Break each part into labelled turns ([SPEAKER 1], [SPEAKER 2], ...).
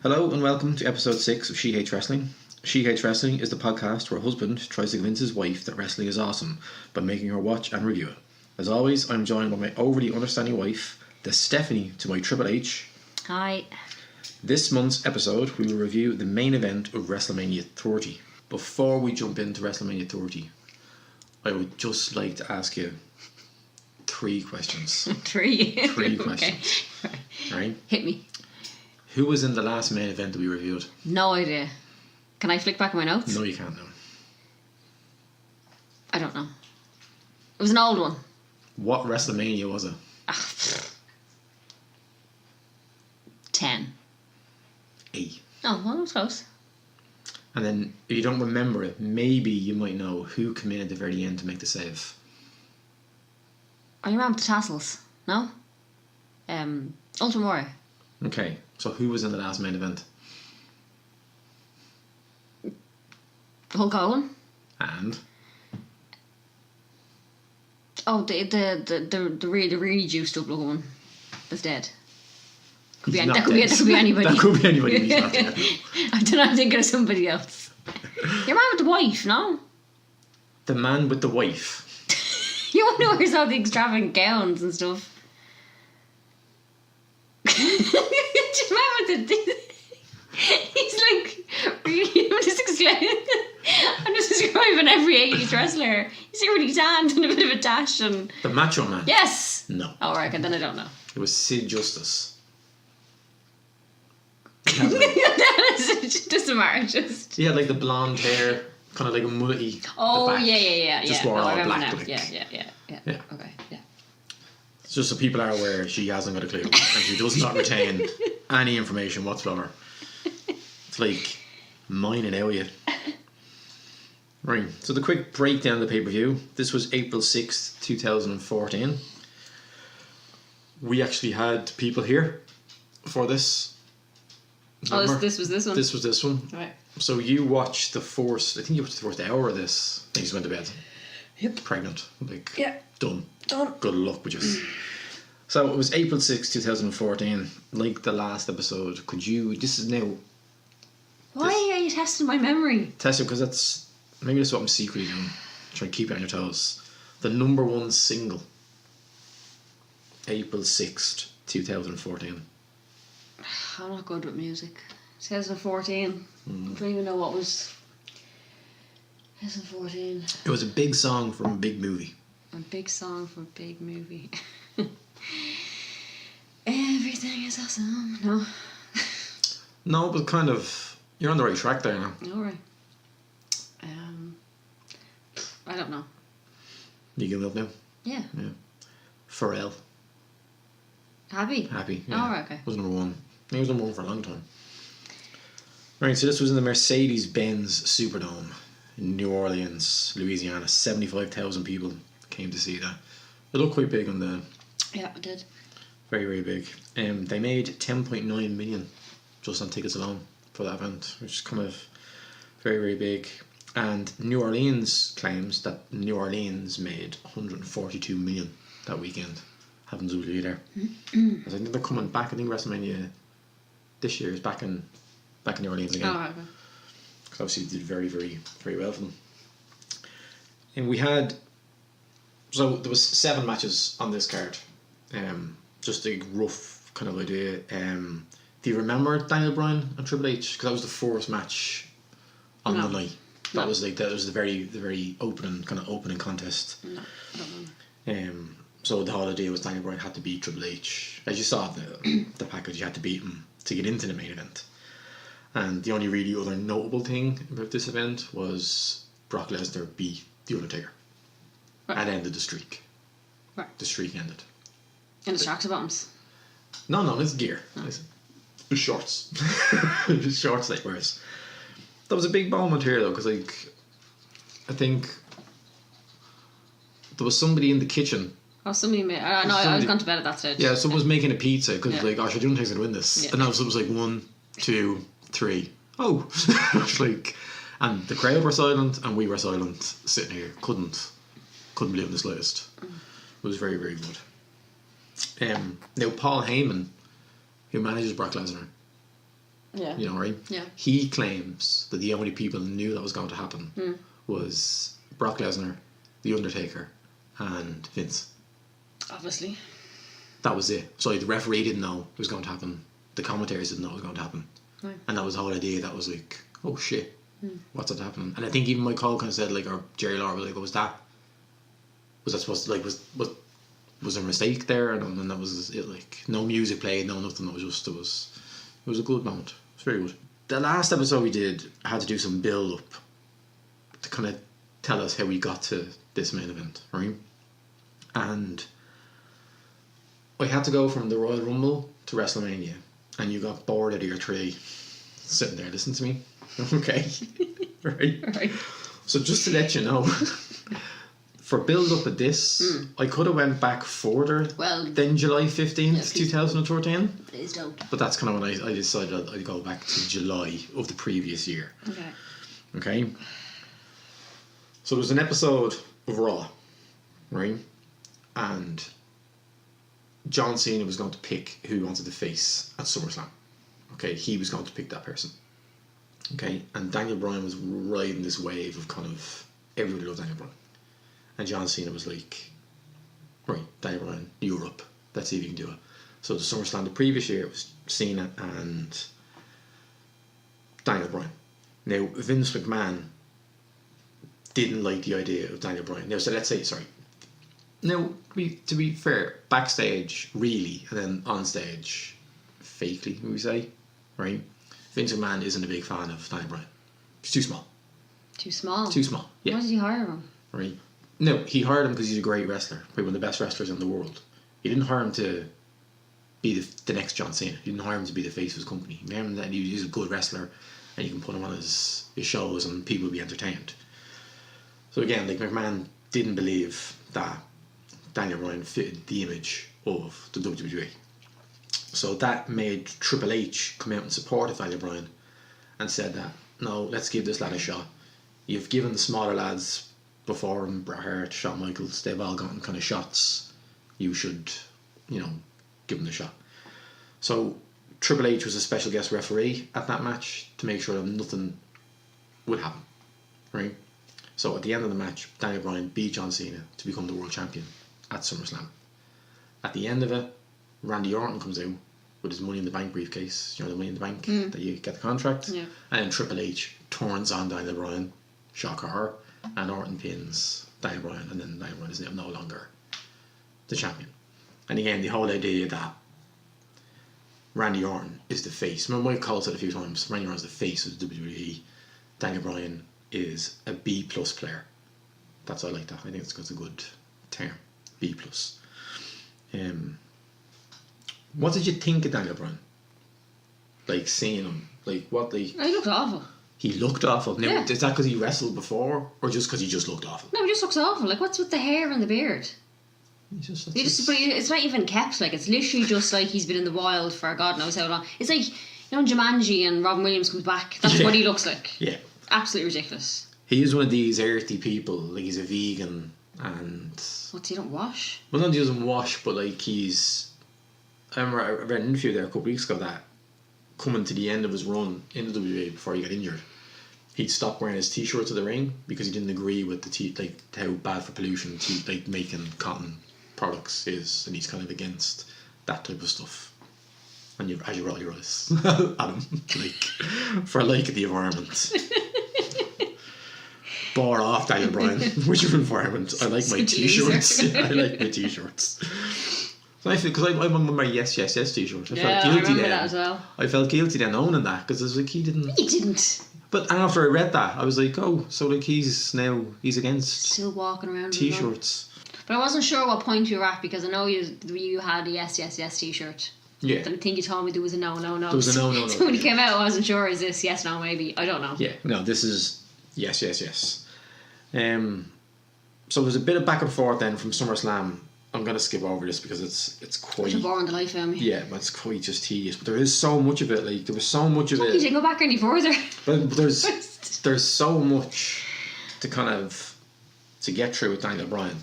[SPEAKER 1] Hello and welcome to episode 6 of She Hates Wrestling. She Hates Wrestling is the podcast where a husband tries to convince his wife that wrestling is awesome by making her watch and review it. As always, I'm joined by my overly understanding wife, the Stephanie to my Triple H.
[SPEAKER 2] Hi.
[SPEAKER 1] This month's episode, we will review the main event of WrestleMania 30. Before we jump into WrestleMania 30, I would just like to ask you 3 questions.
[SPEAKER 2] Three
[SPEAKER 1] questions.
[SPEAKER 2] Okay.
[SPEAKER 1] Right?
[SPEAKER 2] Hit me.
[SPEAKER 1] Who was in the last main event that we reviewed?
[SPEAKER 2] No idea. Can I flick back my notes?
[SPEAKER 1] No, you can't now.
[SPEAKER 2] I don't know. It was an old one.
[SPEAKER 1] What WrestleMania was it?
[SPEAKER 2] 10.
[SPEAKER 1] 8.
[SPEAKER 2] Oh, well, that was close.
[SPEAKER 1] And then, if you don't remember it, maybe you might know who came in at the very end to make the save.
[SPEAKER 2] Are you around with the tassels? No? Ultimate Warrior.
[SPEAKER 1] Okay, so who was in the last main event?
[SPEAKER 2] Hulk Hogan.
[SPEAKER 1] And?
[SPEAKER 2] Oh, the really juiced up looking one that's dead. That could be anybody.
[SPEAKER 1] That could be anybody. He's not dead.
[SPEAKER 2] I don't know, I'm thinking of somebody else. You're man with the wife, no?
[SPEAKER 1] The man with the wife.
[SPEAKER 2] You wonder where he's all the extravagant gowns and stuff. Just remember he's like really, I'm just describing every 80s wrestler. He's really tanned and a bit of a dash and
[SPEAKER 1] The Macho Man.
[SPEAKER 2] yes.
[SPEAKER 1] No.
[SPEAKER 2] Oh right, okay, then I don't know.
[SPEAKER 1] It was Sid Justice.
[SPEAKER 2] It doesn't matter, just
[SPEAKER 1] He had like the blonde hair, kind of like a mullety.
[SPEAKER 2] oh yeah.
[SPEAKER 1] Just
[SPEAKER 2] yeah.
[SPEAKER 1] wore
[SPEAKER 2] No, I
[SPEAKER 1] all
[SPEAKER 2] remember
[SPEAKER 1] black.
[SPEAKER 2] now.
[SPEAKER 1] Like.
[SPEAKER 2] Yeah. Okay, yeah.
[SPEAKER 1] Just so people are aware, she hasn't got a clue, and she does not retain any information whatsoever. It's like mine and Elliot. Right, so the quick breakdown of the pay-per-view. This was April 6th, 2014. We actually had people here for this.
[SPEAKER 2] Oh, this was this one?
[SPEAKER 1] This was this one.
[SPEAKER 2] Right.
[SPEAKER 1] So you watched the first, I think you watched the first hour of this. Then you just went to bed.
[SPEAKER 2] Yep.
[SPEAKER 1] Pregnant. Like,
[SPEAKER 2] Yeah.
[SPEAKER 1] Done.
[SPEAKER 2] Done.
[SPEAKER 1] Good luck with you. So it was April 6th, 2014. Like the last episode, could you, this is now,
[SPEAKER 2] Why are you testing my memory?
[SPEAKER 1] test it, because maybe that's what I'm secretly doing. Trying to keep you on your toes. The number 1 single. April 6th, 2014.
[SPEAKER 2] I'm not good with music. 2014. I don't even know what was 2014.
[SPEAKER 1] It was a big song from a big movie.
[SPEAKER 2] A big song for a big movie. Everything is awesome. No.
[SPEAKER 1] No, but kind of, you're on the right track there now.
[SPEAKER 2] Alright. I don't know.
[SPEAKER 1] You give it up now?
[SPEAKER 2] Yeah.
[SPEAKER 1] Pharrell.
[SPEAKER 2] Happy?
[SPEAKER 1] Yeah.
[SPEAKER 2] Oh, right, okay.
[SPEAKER 1] Was number 1. He was number 1 for a long time. Right, so this was in the Mercedes-Benz Superdome in New Orleans, Louisiana. 75,000 people came to see that. It looked quite big on the...
[SPEAKER 2] Yeah, it did.
[SPEAKER 1] Very, very big. They made 10.9 million just on tickets alone for that event, which is kind of very, very big. And New Orleans claims that New Orleans made 142 million that weekend. Having Zulu there. I think they're coming back. I think WrestleMania this year is back in New Orleans again.
[SPEAKER 2] Oh, right, okay.
[SPEAKER 1] Because obviously they did very, very, very well for them. And we had, so there was 7 matches on this card. Just a rough kind of idea. Do you remember Daniel Bryan and Triple H? Because that was the first match on the night. That was the very opening contest.
[SPEAKER 2] No, I don't know.
[SPEAKER 1] So the whole idea was Daniel Bryan had to beat Triple H. As you saw the package, you had to beat him to get into the main event. And the only really other notable thing about this event was Brock Lesnar beat The Undertaker.
[SPEAKER 2] Right.
[SPEAKER 1] And ended the streak.
[SPEAKER 2] Right.
[SPEAKER 1] The streak ended.
[SPEAKER 2] And the tractor bottoms.
[SPEAKER 1] No, it's gear.
[SPEAKER 2] No.
[SPEAKER 1] It's shorts. It's shorts that he wears. That was a big moment here though, because I think there was somebody in the kitchen.
[SPEAKER 2] Oh, somebody made... I was gone to bed at that stage.
[SPEAKER 1] Yeah, someone was making a pizza because The Undertaker's going to win this.
[SPEAKER 2] Yeah.
[SPEAKER 1] And now it was like 1, 2, 3. Oh! And the crowd were silent and we were silent sitting here. Couldn't believe in the slightest. It was very, very good. Now Paul Heyman, who manages Brock Lesnar,
[SPEAKER 2] Yeah.
[SPEAKER 1] You know, right?
[SPEAKER 2] Yeah.
[SPEAKER 1] He claims that the only people who knew that was going to happen was Brock Lesnar, The Undertaker, and Vince.
[SPEAKER 2] Obviously.
[SPEAKER 1] That was it. So the referee didn't know it was going to happen. The commentators didn't know it was going to happen.
[SPEAKER 2] Right.
[SPEAKER 1] And that was the whole idea. That was like, oh shit, what's that happening? And I think even Mike Cole kind of said, like, or Jerry Lawler was like, was that supposed to, like, was there a mistake there? And that was it. Like, no music played, no nothing. It was just, it was a good moment. It was very good. The last episode we did had to do some build up to kind of tell us how we got to this main event, right? And I had to go from the Royal Rumble to WrestleMania, and you got bored out of your tree sitting there listening to me. Okay. Right. So just to let you know, for build up of this, I could have went back further than July 15th, 2013.
[SPEAKER 2] Please don't.
[SPEAKER 1] But that's kind of when I decided I'd go back to July of the previous year. Okay. So there was an episode of Raw, right? And John Cena was going to pick who he wanted to face at SummerSlam. Okay, he was going to pick that person. Okay, and Daniel Bryan was riding this wave of kind of everybody loves Daniel Bryan. And John Cena was like, right, Daniel Bryan, Europe, let's see if you can do it. So the SummerSlam the previous year, it was Cena and Daniel Bryan. Now, Vince McMahon didn't like the idea of Daniel Bryan. Now, so let's say, sorry. Now, to be fair, backstage, really, and then on stage, fakely, we say, right? Vince McMahon isn't a big fan of Daniel Bryan. He's too small.
[SPEAKER 2] Too small?
[SPEAKER 1] Too small, yeah.
[SPEAKER 2] Why did he hire him?
[SPEAKER 1] Right. No, he hired him because he's a great wrestler, probably one of the best wrestlers in the world. He didn't hire him to be the next John Cena. He didn't hire him to be the face of his company. He hired him that he's a good wrestler, and you can put him on his shows and people will be entertained. So again, like, McMahon didn't believe that Daniel Bryan fitted the image of the WWE. So that made Triple H come out in support of Daniel Bryan and said that, no, let's give this lad a shot. You've given the smaller lads before him, Bret Hart, Shawn Michaels, they've all gotten kind of shots. You should, give them a shot. So Triple H was a special guest referee at that match to make sure that nothing would happen, right? So at the end of the match, Daniel Bryan beat John Cena to become the world champion at SummerSlam. At the end of it, Randy Orton comes out with his Money in the Bank briefcase, the Money in the Bank that you get the contract, and then Triple H turns on Daniel Bryan, shock horror, and Orton pins Daniel Bryan, and then Daniel Bryan is no longer the champion. And again, the whole idea that Randy Orton is the face. Remember, Mike Cole said a few times, Randy Orton is the face of the WWE. Daniel Bryan is a B+ player. I like that. I think it's a good term, B+. What did you think of Daniel Bryan? Like, seeing him, like, what the...
[SPEAKER 2] He looked awful.
[SPEAKER 1] He looked awful. Now, is that because he wrestled before, or just because he just looked awful?
[SPEAKER 2] No, he just looks awful. Like, what's with the hair and the beard? But it's not even kept. Like, it's literally just like he's been in the wild for God knows how long. It's like, Jumanji and Robin Williams comes back. That's what he looks like. Yeah. Absolutely ridiculous.
[SPEAKER 1] He is one of these earthy people. Like, he's a vegan and...
[SPEAKER 2] What, he don't wash?
[SPEAKER 1] Well, not he doesn't wash, but like he's... I remember I read an interview there a couple of weeks ago that coming to the end of his run in the WWE before he got injured, he'd stopped wearing his t-shirts to the ring because he didn't agree with how bad for pollution making cotton products is, and he's kind of against that type of stuff. And as you roll your eyes at him, for the environment. Bar off, Daniel Bryan. Which environment? I like my t-shirts. I like my t-shirts. So I feel, because I'm on my yes t-shirt. I felt guilty then.
[SPEAKER 2] That as well.
[SPEAKER 1] I felt guilty then owning that because I was like, he didn't.
[SPEAKER 2] He didn't.
[SPEAKER 1] But after I read that, I was like, oh, so like he's against
[SPEAKER 2] still walking around
[SPEAKER 1] t-shirts.
[SPEAKER 2] But I wasn't sure what point you were at because I know you had a yes t-shirt.
[SPEAKER 1] Yeah.
[SPEAKER 2] I think you told me there was a no.
[SPEAKER 1] There was a no.
[SPEAKER 2] So when he came out, I wasn't sure, is this yes, no, maybe? I don't know.
[SPEAKER 1] Yeah, no, this is yes. So there's a bit of back and forth then from SummerSlam. I'm going to skip over this because it's quite...
[SPEAKER 2] It's a boring the life of me.
[SPEAKER 1] Yeah, but it's quite just tedious. But there is so much of it. Like, there was so much of it...
[SPEAKER 2] You didn't go back any further.
[SPEAKER 1] But there's so much to to get through with Daniel Bryan.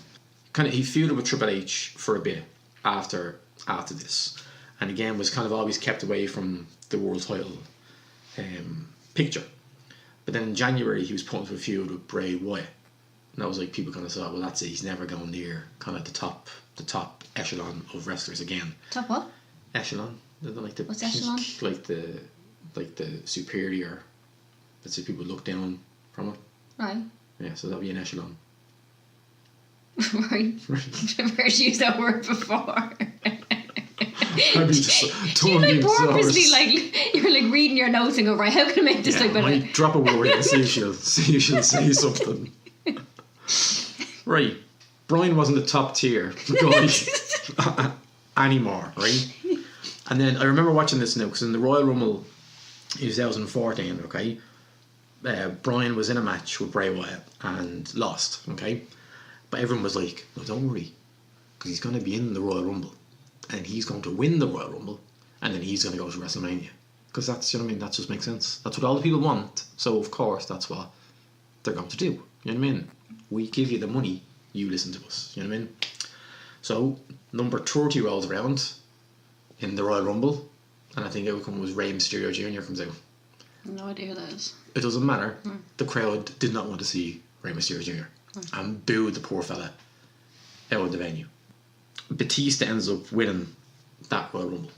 [SPEAKER 1] He feuded with Triple H for a bit after this. And again, was kind of always kept away from the world title. picture. But then in January he was put into a feud with Bray Wyatt. And that was like, people kind of thought, well, that's it, he's never going near kind of the top echelon of wrestlers again.
[SPEAKER 2] Top what?
[SPEAKER 1] Echelon. Like the
[SPEAKER 2] What's
[SPEAKER 1] peak,
[SPEAKER 2] echelon?
[SPEAKER 1] like the superior. That's if people look down from it.
[SPEAKER 2] Right.
[SPEAKER 1] Yeah, so that'll be an echelon.
[SPEAKER 2] Right. I've never heard you use that word before.
[SPEAKER 1] I mean, just
[SPEAKER 2] Do you like purposely like you're like reading your notes and go, right, how can I make this like better?
[SPEAKER 1] Might drop a word and see if she'll say something. Right. Brian wasn't the top tier guy anymore, right? And then I remember watching this now because in the Royal Rumble in 2014, okay, Brian was in a match with Bray Wyatt and lost, okay? But everyone was like, no, don't worry, because he's going to be in the Royal Rumble and he's going to win the Royal Rumble and then he's going to go to WrestleMania. Because that's, you know what I mean, that just makes sense. That's what all the people want. So, of course, that's what they're going to do. You know what I mean? We give you the money, you listen to us. You know what I mean? So, number 30 rolls around in the Royal Rumble, and I think it was Rey Mysterio Jr. comes out.
[SPEAKER 2] No idea who that is.
[SPEAKER 1] It doesn't matter. The crowd did not want to see Rey Mysterio Jr. And booed the poor fella out of the venue. Batista ends up winning that Royal Rumble.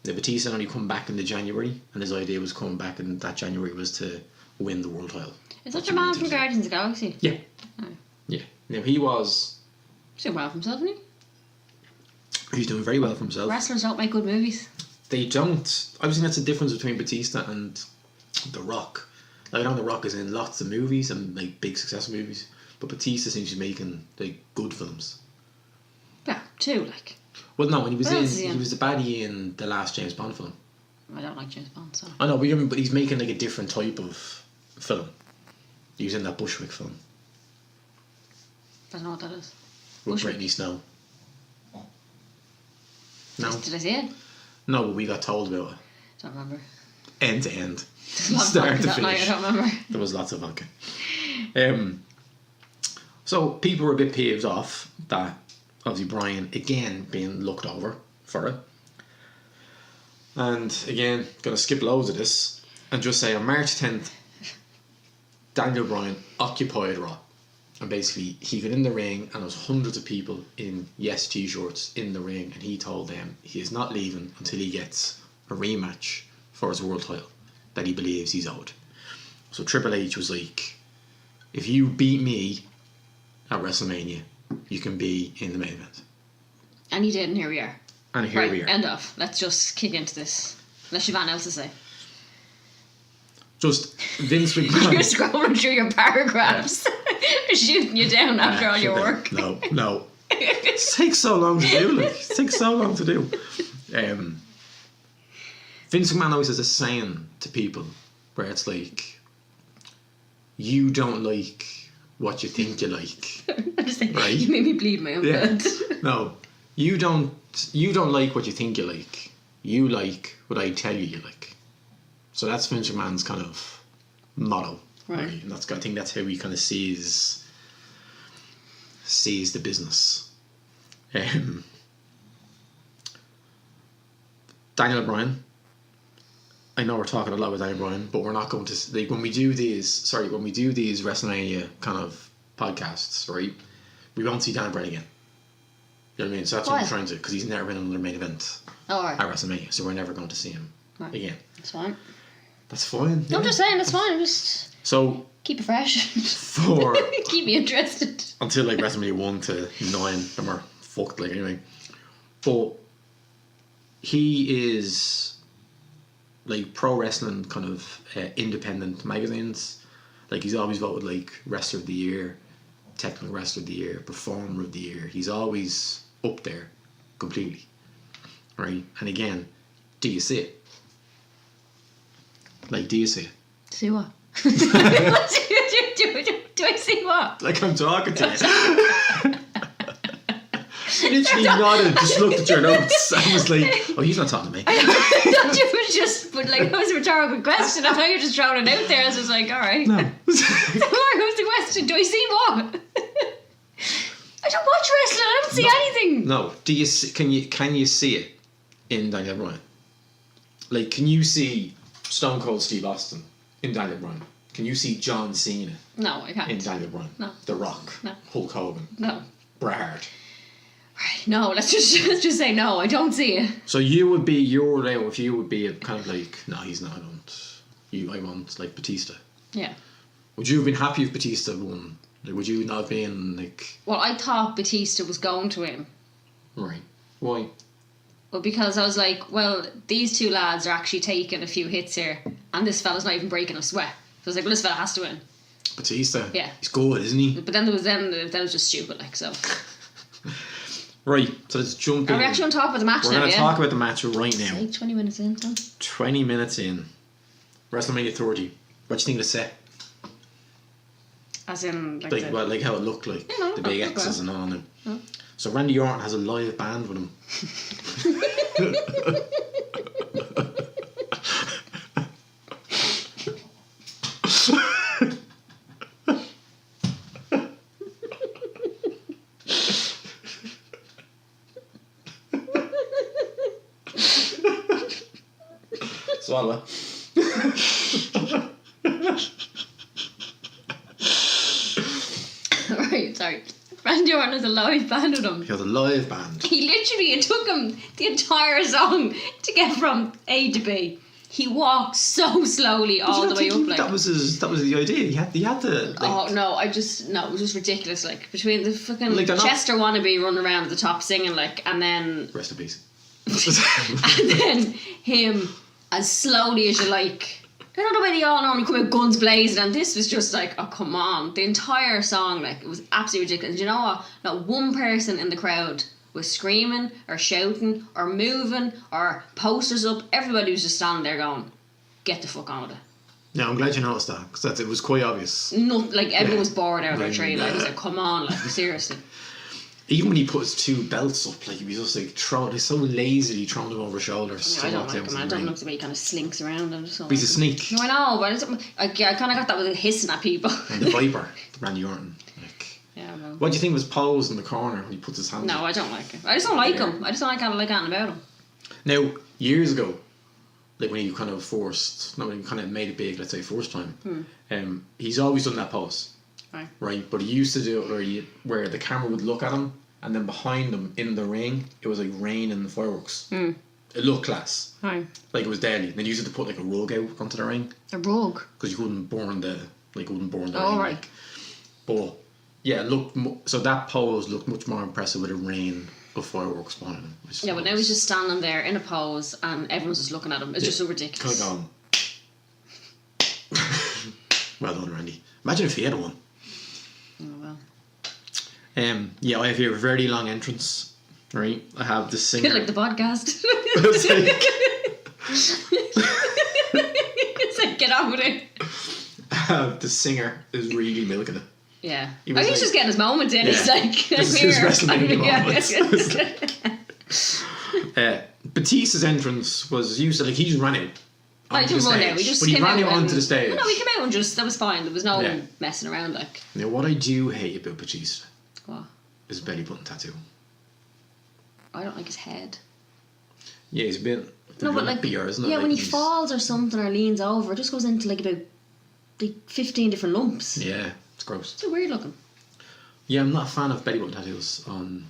[SPEAKER 1] The Batista only come back in the January, and his idea was coming back in that January was to win the world title.
[SPEAKER 2] Is that your man from Guardians of the Galaxy?
[SPEAKER 1] Yeah.
[SPEAKER 2] Oh.
[SPEAKER 1] Yeah. Now he was...
[SPEAKER 2] He's doing well for himself, isn't he?
[SPEAKER 1] He's doing very well for himself.
[SPEAKER 2] Wrestlers don't make good movies.
[SPEAKER 1] They don't. I was thinking that's the difference between Batista and The Rock. Like, I know The Rock is in lots of movies and like big successful movies, but Batista seems to be making like good films.
[SPEAKER 2] Yeah, two, like.
[SPEAKER 1] Well, no, when he was
[SPEAKER 2] What else is he in?
[SPEAKER 1] was the baddie in the last James Bond film.
[SPEAKER 2] I don't like James Bond, so.
[SPEAKER 1] I know, but he's making like a different type of film. He was in that Bushwick film
[SPEAKER 2] I don't know what that is.
[SPEAKER 1] with
[SPEAKER 2] Bushwick?
[SPEAKER 1] Brittany Snow. No,
[SPEAKER 2] Did I see it?
[SPEAKER 1] no, but we got told about it.
[SPEAKER 2] Don't remember.
[SPEAKER 1] End to end,
[SPEAKER 2] There's a lot of
[SPEAKER 1] start
[SPEAKER 2] vodka
[SPEAKER 1] to
[SPEAKER 2] that night,
[SPEAKER 1] finish.
[SPEAKER 2] I don't remember.
[SPEAKER 1] There was lots of vodka. So people were a bit peeved off that obviously Brian again being looked over for it. And again, gonna skip loads of this and just say on March 10th, Daniel Bryan occupied Raw. And basically he got in the ring and there was hundreds of people in Yes t-shirts in the ring, and he told them he is not leaving until he gets a rematch for his world title that he believes he's owed. So Triple H was like, if you beat me at WrestleMania, you can be in the main event.
[SPEAKER 2] And he did, and here we are.
[SPEAKER 1] And here
[SPEAKER 2] right,
[SPEAKER 1] we are.
[SPEAKER 2] End off. Let's just kick into this. Unless you've anything else to say.
[SPEAKER 1] Just Vince
[SPEAKER 2] You're
[SPEAKER 1] McMahon.
[SPEAKER 2] scrolling through your paragraphs. Shooting you down after all your work.
[SPEAKER 1] No. It takes so long to do. It takes so long to do. Vince McMahon always has a saying to people where it's like, you don't like what you think you like.
[SPEAKER 2] I'm just saying,
[SPEAKER 1] Right?
[SPEAKER 2] you made me bleed my own blood.
[SPEAKER 1] No, you don't like what you think you like. You like what I tell you like. So that's Vince McMahon's kind of motto.
[SPEAKER 2] Right.
[SPEAKER 1] And I think that's how he kind of sees the business. Daniel Bryan. I know we're talking a lot about Daniel Bryan, but we're not going to when we do these WrestleMania kind of podcasts, right? We won't see Daniel Bryan again. You know what I mean? So that's what
[SPEAKER 2] Why?
[SPEAKER 1] I'm trying to, because he's never been on the main event
[SPEAKER 2] Alright.
[SPEAKER 1] at WrestleMania, so we're never going to see him
[SPEAKER 2] Right.
[SPEAKER 1] again.
[SPEAKER 2] That's fine.
[SPEAKER 1] That's fine.
[SPEAKER 2] I'm just saying, it's fine. Just
[SPEAKER 1] So
[SPEAKER 2] keep it fresh.
[SPEAKER 1] for
[SPEAKER 2] Keep me interested.
[SPEAKER 1] until like WrestleMania 1 to 9, and we're fucked like anyway. But he is like pro wrestling kind of independent magazines. Like he's always voted like Wrestler of the Year, Technical Wrestler of the Year, Performer of the Year. He's always up there completely. Right? And again, do you see it? Like, do you see it?
[SPEAKER 2] See what? do I see what?
[SPEAKER 1] Like I'm talking to you. You literally nodded, just looked at your notes. I was like, oh, he's not talking to me.
[SPEAKER 2] I thought you were just, but like, that was a rhetorical question. I thought you were just throwing it out there. I was just like, alright.
[SPEAKER 1] No.
[SPEAKER 2] Who's the question? Do I see what? I don't watch wrestling. I don't see anything.
[SPEAKER 1] No. Do you see, can you see it in Daniel Bryan? Like, can you see Stone Cold Steve Austin in Daniel Bryan? Can you see John Cena
[SPEAKER 2] No, I can't.
[SPEAKER 1] in Daniel Bryan?
[SPEAKER 2] No.
[SPEAKER 1] The Rock?
[SPEAKER 2] No.
[SPEAKER 1] Hulk Hogan?
[SPEAKER 2] No.
[SPEAKER 1] Bret Hart?
[SPEAKER 2] Right, no, let's just say no. I don't see it.
[SPEAKER 1] So you would be if you would be a kind of like, no, he's not. I want like Batista.
[SPEAKER 2] Yeah.
[SPEAKER 1] Would you have been happy if Batista won? Like, would you not have been like?
[SPEAKER 2] Well, I thought Batista was going to win.
[SPEAKER 1] Right. Why?
[SPEAKER 2] Well, because I was like, well, these two lads are actually taking a few hits here, and this fella's not even breaking a sweat. So I was like, well, this fella has to win.
[SPEAKER 1] Batista.
[SPEAKER 2] Yeah.
[SPEAKER 1] He's good, isn't he?
[SPEAKER 2] But then it was just stupid, like so.
[SPEAKER 1] Right. So let's jump in.
[SPEAKER 2] Are we actually going to talk about the match
[SPEAKER 1] We're
[SPEAKER 2] now?
[SPEAKER 1] going to talk about the match right now.
[SPEAKER 2] Like 20 minutes in, son.
[SPEAKER 1] 20 minutes in. WrestleMania 30. What do you think of the set?
[SPEAKER 2] As in,
[SPEAKER 1] Like how it looked like.
[SPEAKER 2] You know,
[SPEAKER 1] the big
[SPEAKER 2] it looked
[SPEAKER 1] X's and all on it.
[SPEAKER 2] Oh.
[SPEAKER 1] So Randy Orton has a live band with him. Swallow.
[SPEAKER 2] Right, sorry. Randy Orton has a live band with him.
[SPEAKER 1] He has a live band.
[SPEAKER 2] It took him the entire song to get from A to B. He walked so slowly all the way up. Like
[SPEAKER 1] that was the idea. He had to. Like,
[SPEAKER 2] oh no! It was just ridiculous. Like between the fucking
[SPEAKER 1] Like, they're not-
[SPEAKER 2] Chester wannabe running around at the top singing like, and then
[SPEAKER 1] Rest in peace.
[SPEAKER 2] and then him as slowly as you like. I don't know why they all normally come out guns blazing, and this was just like, oh come on! The entire song, like, it was absolutely ridiculous. And you know what? Not one person in the crowd was screaming or shouting or moving or posters up. Everybody was just standing there going, "Get the fuck on with it."
[SPEAKER 1] Yeah, I'm glad you noticed that because it was quite obvious.
[SPEAKER 2] Everyone was bored out of their
[SPEAKER 1] Right,
[SPEAKER 2] tree. Like, I was
[SPEAKER 1] yeah.
[SPEAKER 2] like, come on, like, seriously.
[SPEAKER 1] Even when he put his two belts up, like he was just like he's so lazily throwing them over his shoulders.
[SPEAKER 2] I don't like him. I don't like the way he kind of slinks around. And
[SPEAKER 1] He's a sneak.
[SPEAKER 2] No, I know, but I kind of got that with hissing at people.
[SPEAKER 1] And the Viper, Randy Orton. Like,
[SPEAKER 2] Yeah, well.
[SPEAKER 1] what do you think of his pose in the corner when he puts his hands?
[SPEAKER 2] No,
[SPEAKER 1] up?
[SPEAKER 2] I don't like him. I just don't like him. I just don't like anything about him.
[SPEAKER 1] Now, years ago, like when he kind of when he kind of made it big, let's say first time, he's always done that pose, right? But he used to do it where the camera would look at him, and then behind him in the ring, it was like rain and fireworks. It looked class,
[SPEAKER 2] Right.
[SPEAKER 1] like it was deadly. And then he used to put like a rug out onto the ring
[SPEAKER 2] A rogue.
[SPEAKER 1] because you couldn't burn the
[SPEAKER 2] Oh,
[SPEAKER 1] ring.
[SPEAKER 2] right.
[SPEAKER 1] Like. But yeah, it looked so that pose looked much more impressive with a rain of fireworks behind him.
[SPEAKER 2] Yeah, but now he's just standing there in a pose and everyone's just looking at him. It's just so ridiculous.
[SPEAKER 1] Kind of going. Well done, Randy. Imagine if he had one.
[SPEAKER 2] Oh, well.
[SPEAKER 1] Yeah, I have here a very long entrance. Right, I have the singer.
[SPEAKER 2] Bit like the podcast.
[SPEAKER 1] It's
[SPEAKER 2] It's like, get on with it.
[SPEAKER 1] I have the singer is really milking it.
[SPEAKER 2] Yeah.
[SPEAKER 1] He
[SPEAKER 2] I
[SPEAKER 1] was
[SPEAKER 2] think he's
[SPEAKER 1] like-
[SPEAKER 2] just getting his moment in.
[SPEAKER 1] Yeah.
[SPEAKER 2] He's like,
[SPEAKER 1] This is
[SPEAKER 2] I'm
[SPEAKER 1] his
[SPEAKER 2] here.
[SPEAKER 1] WrestleMania moment. Batista's entrance was used to, like, he just ran out.
[SPEAKER 2] I
[SPEAKER 1] onto
[SPEAKER 2] didn't
[SPEAKER 1] the
[SPEAKER 2] run
[SPEAKER 1] stage.
[SPEAKER 2] out. We just
[SPEAKER 1] But he
[SPEAKER 2] came
[SPEAKER 1] ran
[SPEAKER 2] out
[SPEAKER 1] out onto
[SPEAKER 2] and-
[SPEAKER 1] the stage.
[SPEAKER 2] No, we came out and just, that was fine. There was no
[SPEAKER 1] Yeah.
[SPEAKER 2] messing around, like.
[SPEAKER 1] Now, what I do hate about Batista
[SPEAKER 2] What?
[SPEAKER 1] is belly button tattoo.
[SPEAKER 2] I don't like his head.
[SPEAKER 1] Yeah, he's a bit.
[SPEAKER 2] No, but like,
[SPEAKER 1] beer, isn't it?
[SPEAKER 2] yeah,
[SPEAKER 1] Like
[SPEAKER 2] when he
[SPEAKER 1] he's-
[SPEAKER 2] falls or something or leans over, it just goes into like about 15 different lumps.
[SPEAKER 1] Yeah, it's gross.
[SPEAKER 2] It's weird looking.
[SPEAKER 1] Yeah, I'm not a fan of belly button tattoos on.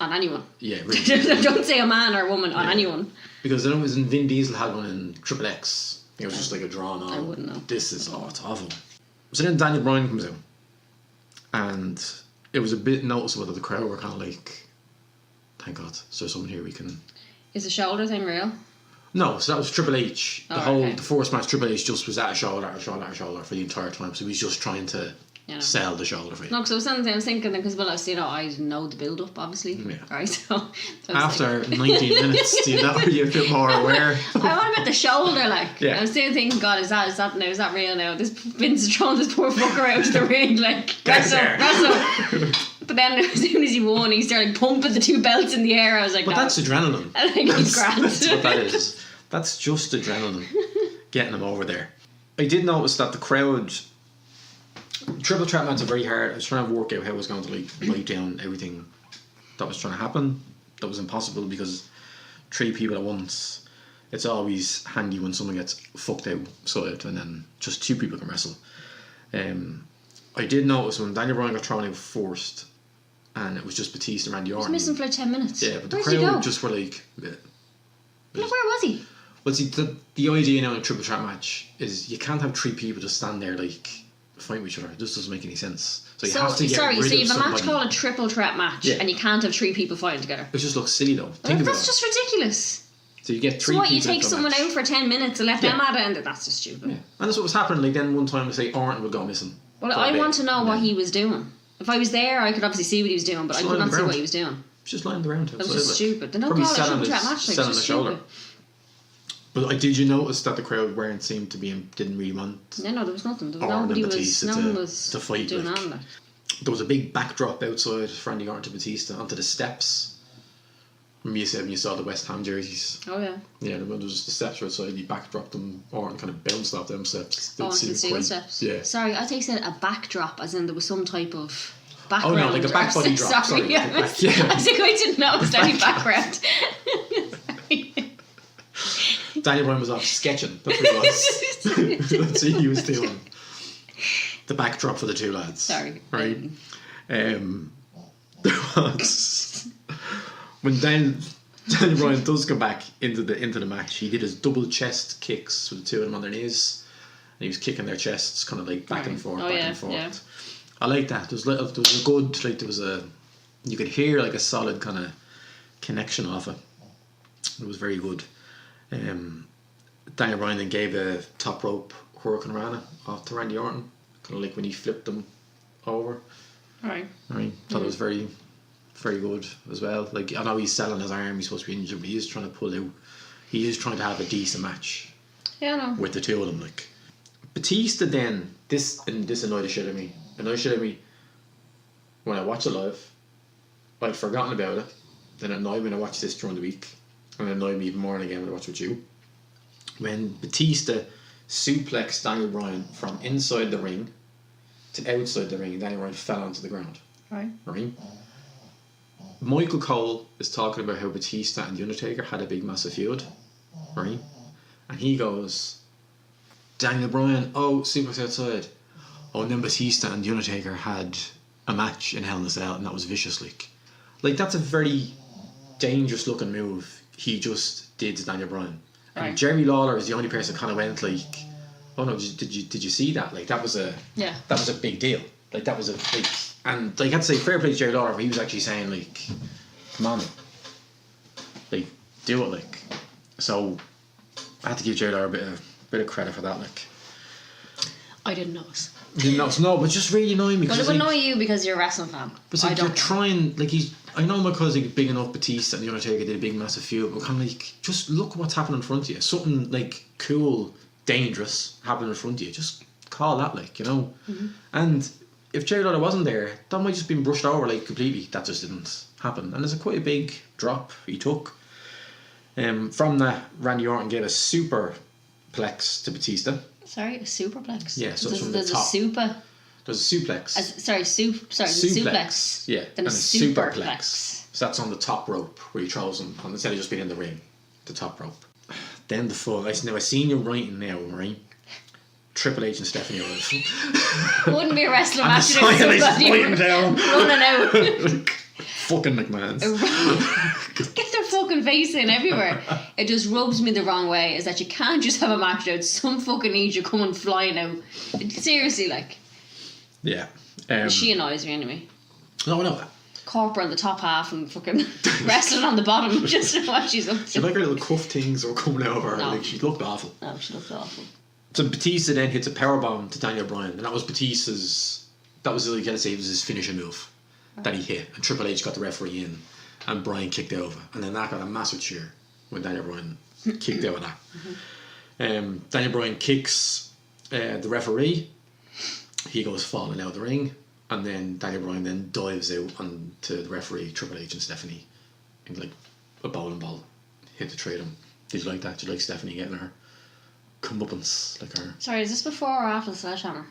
[SPEAKER 2] On anyone.
[SPEAKER 1] Yeah, really.
[SPEAKER 2] Don't say a man or a woman, on
[SPEAKER 1] Yeah.
[SPEAKER 2] anyone.
[SPEAKER 1] Because then it was in Vin Diesel had one in Triple X. It was just like a drawn on.
[SPEAKER 2] I wouldn't know.
[SPEAKER 1] This is it's awful. So then Daniel Bryan comes out, and it was a bit noticeable that the crowd were kind of like, "Thank God, is there someone here we can."
[SPEAKER 2] Is the shoulder thing real?
[SPEAKER 1] No, so that was Triple H.
[SPEAKER 2] Okay.
[SPEAKER 1] The first match, Triple H just was at a shoulder for the entire time. So he was just trying to sell the shoulder for you.
[SPEAKER 2] No, because I was thinking, because I know the build up, obviously.
[SPEAKER 1] Yeah.
[SPEAKER 2] Right, so I was
[SPEAKER 1] After
[SPEAKER 2] like,
[SPEAKER 1] 19 minutes, do you know, are you a bit more aware?
[SPEAKER 2] I want about the shoulder, like.
[SPEAKER 1] Yeah.
[SPEAKER 2] I was still thinking, God, is that real now? This Vince is throwing this poor fucker out to the ring, like, wrestle. But then as soon as he won, he started pumping the two belts in the air. I was like,
[SPEAKER 1] But
[SPEAKER 2] no.
[SPEAKER 1] that's adrenaline.
[SPEAKER 2] I think he's grand.
[SPEAKER 1] That's what that is. That's just adrenaline getting him over there. I did notice that the crowd. Triple Threat match are very hard. I was trying to work out how I was going to like write down everything that was trying to happen. That was impossible because 3 people at once. it's always handy when someone gets fucked outside and then just 2 people can wrestle. I did notice when Daniel Bryan got thrown out first, and it was just Batista and Randy
[SPEAKER 2] He was
[SPEAKER 1] Orton.
[SPEAKER 2] missing for like 10 minutes.
[SPEAKER 1] Yeah, but the
[SPEAKER 2] Where'd he go?
[SPEAKER 1] crowd just were like... Yeah.
[SPEAKER 2] Like, where was he?
[SPEAKER 1] Well, see, the idea now in a triple threat match is you can't have 3 people just stand there like fighting with each other. It just doesn't make any sense. So you have to get rid of
[SPEAKER 2] so you have a match
[SPEAKER 1] somebody.
[SPEAKER 2] called a triple threat match,
[SPEAKER 1] Yeah.
[SPEAKER 2] and you can't have 3 people fighting together.
[SPEAKER 1] It just looks silly though. Think about
[SPEAKER 2] That's
[SPEAKER 1] it.
[SPEAKER 2] just ridiculous.
[SPEAKER 1] So you get 3
[SPEAKER 2] So what,
[SPEAKER 1] people.
[SPEAKER 2] you take
[SPEAKER 1] into a
[SPEAKER 2] someone
[SPEAKER 1] match.
[SPEAKER 2] out for 10 minutes and let them at it, and that's just stupid.
[SPEAKER 1] Yeah. And that's what was happening. Like then one time, say Orton would go missing.
[SPEAKER 2] Well, I want to know what he was doing. If I was there, I could obviously see what he was doing, but I could not see what he was doing.
[SPEAKER 1] Just lying around.
[SPEAKER 2] That was just stupid. They don't
[SPEAKER 1] Probably
[SPEAKER 2] call it a triple threat
[SPEAKER 1] his-
[SPEAKER 2] match. Like,
[SPEAKER 1] sat on
[SPEAKER 2] it's
[SPEAKER 1] the
[SPEAKER 2] just
[SPEAKER 1] shoulder.
[SPEAKER 2] stupid.
[SPEAKER 1] But did you notice that the crowd didn't really want
[SPEAKER 2] No, there was nothing. There was
[SPEAKER 1] Orton
[SPEAKER 2] nobody
[SPEAKER 1] and
[SPEAKER 2] was.
[SPEAKER 1] Batista
[SPEAKER 2] No one was
[SPEAKER 1] to fight,
[SPEAKER 2] doing
[SPEAKER 1] like.
[SPEAKER 2] on that.
[SPEAKER 1] There was a big backdrop outside for Randy Orton to Batista onto the steps. Remember you said when you saw the West Ham jerseys?
[SPEAKER 2] Oh yeah.
[SPEAKER 1] Yeah, there was just the steps outside. He backdropped them. Orton kind of bounced off them steps.
[SPEAKER 2] Oh, onto the steel steps.
[SPEAKER 1] Yeah.
[SPEAKER 2] Sorry, I thought you said a backdrop, as in there was some type of
[SPEAKER 1] Oh
[SPEAKER 2] background.
[SPEAKER 1] no, like a back body drop.
[SPEAKER 2] Sorry,
[SPEAKER 1] Sorry.
[SPEAKER 2] yeah.
[SPEAKER 1] Like a back- yeah.
[SPEAKER 2] I think I didn't notice any background. Sorry.
[SPEAKER 1] Daniel Bryan was off sketching. That's what he was. That's what he was doing. The backdrop for the 2 lads.
[SPEAKER 2] Sorry.
[SPEAKER 1] Right. There was when Daniel Bryan does go back into the match. He did his double chest kicks with the 2 of them on their knees, and he was kicking their chests kind of like back and forth, back and forth.
[SPEAKER 2] Yeah.
[SPEAKER 1] I like that. There was a good, like you could hear like a solid kind of connection off it. It was very good. Daniel Bryan then gave a top rope Hurricane Rana off to Randy Orton, kind of like when he flipped them over.
[SPEAKER 2] Right.
[SPEAKER 1] Thought it was very, very good as well. Like I know he's selling his arm, he's supposed to be injured, but he is trying to pull out. He is trying to have a decent match.
[SPEAKER 2] Yeah, I know.
[SPEAKER 1] With the 2 of them, like Batista. Then this annoyed the shit out of me. Annoyed the shit out of me when I watched it live. I'd forgotten about it. Then it annoyed me when I watched this during the week, and it annoyed me even more again when I watched with you. When Batista suplexed Daniel Bryan from inside the ring to outside the ring, and Daniel Bryan fell onto the ground.
[SPEAKER 2] Right.
[SPEAKER 1] Michael Cole is talking about how Batista and The Undertaker had a big massive feud, right? And he goes, Daniel Bryan, suplex outside. Oh, and then Batista and The Undertaker had a match in Hell in a Cell, and that was vicious. Like that's a very dangerous looking move he just did to Daniel Bryan.
[SPEAKER 2] Right.
[SPEAKER 1] And Jerry Lawler is the only person kind of went like, oh no, did you see that? Like that was a big deal. Like that was and like I'd say fair play to Jerry Lawler, but he was actually saying like, come on, like do it, like. So I had to give Jerry Lawler a bit of credit for that, like.
[SPEAKER 2] I didn't notice.
[SPEAKER 1] Didn't notice, no, but just really annoying me.
[SPEAKER 2] But it would annoy you because you're a wrestling fan.
[SPEAKER 1] But like, you're trying, like I know because like big enough Batista and The Undertaker did a big massive feud, but kind of like just look what's happening in front of you. Something like cool, dangerous happening in front of you. Just call that, like, you know. Mm-hmm. And if Jerry Lawler wasn't there, that might just been brushed over like completely. That just didn't happen. And there's quite a big drop he took. From that, Randy Orton gave a superplex to Batista.
[SPEAKER 2] Sorry, a superplex.
[SPEAKER 1] Yeah, so from the
[SPEAKER 2] there's
[SPEAKER 1] top.
[SPEAKER 2] a super.
[SPEAKER 1] There's a suplex.
[SPEAKER 2] Suplex.
[SPEAKER 1] Yeah,
[SPEAKER 2] Then
[SPEAKER 1] and
[SPEAKER 2] a superplex.
[SPEAKER 1] So that's on the top rope where he throws them on, instead of just being in the ring, the top rope. Then the full. I seen you writing now, right? Triple H and Stephanie Owens.
[SPEAKER 2] Wouldn't be a wrestling
[SPEAKER 1] And the
[SPEAKER 2] match
[SPEAKER 1] sign is
[SPEAKER 2] without
[SPEAKER 1] pointing down.
[SPEAKER 2] running out.
[SPEAKER 1] Fucking McMahon's.
[SPEAKER 2] Get their fucking face in everywhere. It just rubs me the wrong way. Is that you can't just have a match out. Some fucking needs you coming flying out. Seriously, like.
[SPEAKER 1] Yeah.
[SPEAKER 2] She annoys me anyway.
[SPEAKER 1] No.
[SPEAKER 2] Corporate on the top half and fucking wrestling on the bottom. Just know what she's up to.
[SPEAKER 1] She like her little cuff things were coming out of her.
[SPEAKER 2] No.
[SPEAKER 1] Like she looked awful.
[SPEAKER 2] No, she looked awful.
[SPEAKER 1] So Batista then hits a powerbomb to Daniel Bryan, and that was Batista's. That was like, I'd say, it was his finishing move that he hit, and Triple H got the referee in, and Bryan kicked over, and then that got a massive cheer when Daniel Bryan kicked out of that. Mm-hmm. Daniel Bryan kicks the referee. He goes falling out of the ring, and then Daniel Bryan then dives out onto the referee, Triple H and Stephanie, and like a bowling ball hit the three of them. Did you like that? Did you like Stephanie getting her comeuppance, like her?
[SPEAKER 2] Sorry, is this before or after the sledgehammer?